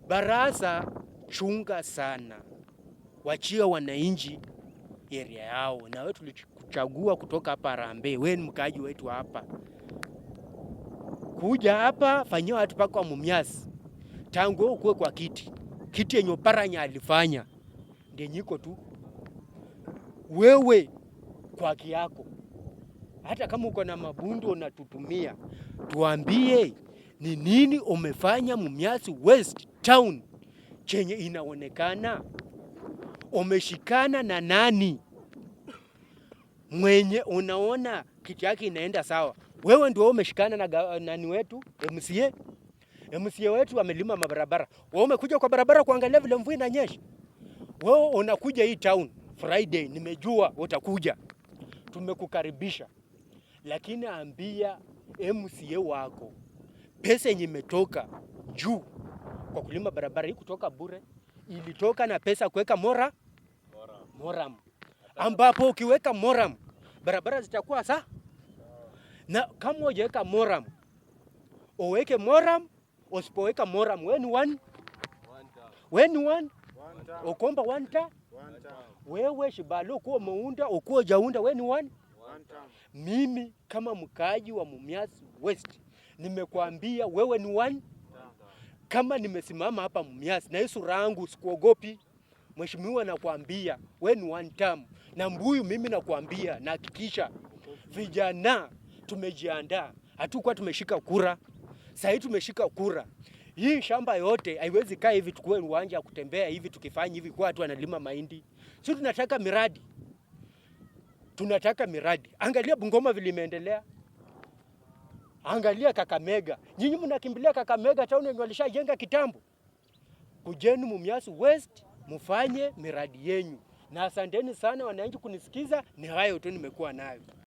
Baraza, chunga sana, wachia wananchi area yao, na wewe tulikuchagua kutoka hapa Harambee, wewe ni mkaaji wetu hapa. Kuja hapa fanyia watu paka wa Mumias. Tangu ukue kwa kiti yenye Oparanya alifanya ndiye nyiko tu. Wewe kwa haki yako, hata kama uko na mabundu unatutumia, tuambie ni nini umefanya Mumias West Town chenye inaonekana. Umeshikana na nani mwenye unaona kiti yake inaenda sawa? Wewe ndio umeshikana na nani wetu MCA wetu amelima mabarabara. Wewe umekuja kwa barabara kuangalia vile mvua inanyesha. Wewe unakuja hii town Friday, nimejua utakuja. Tumekukaribisha. Lakini ambia MCA wako pesa yenye imetoka juu kwa kulima barabara hii kutoka bure, ilitoka na pesa kuweka moram. Ambapo ukiweka moram, barabara zitakuwa sawa. Na kama hujaweka moram, uweke moram, usipoweka moram, wewe ni one. Ukomba one time. Wewe Shibalo kuwa umeunda, ukuwa jaunda, wewe ni one. Mimi kama mkaaji wa Mumias West, nimekuambia wewe ni one. Kama nimesimama hapa Mumias na Yesu rangu sikuogopi. Mheshimiwa nakwambia wewe ni one term. Na mbuyu mimi nakwambia na hakikisha vijana tumejiandaa. Hatukuwa tumeshika kura. Sasa tumeshika kura. Hii shamba yote haiwezi kaa hivi tukue uwanja kutembea hivi tukifanya hivi kwa watu wanalima mahindi. Sisi tunataka miradi. Angalia Bungoma vile imeendelea. Angalia Kakamega. Nyinyi mnakimbilia Kakamega town yenye walishajenga kitambo. Kujeni Mumias West mufanye miradi yenu. Na asanteni sana wananchi kunisikiza, ni hayo tu nimekuwa nayo.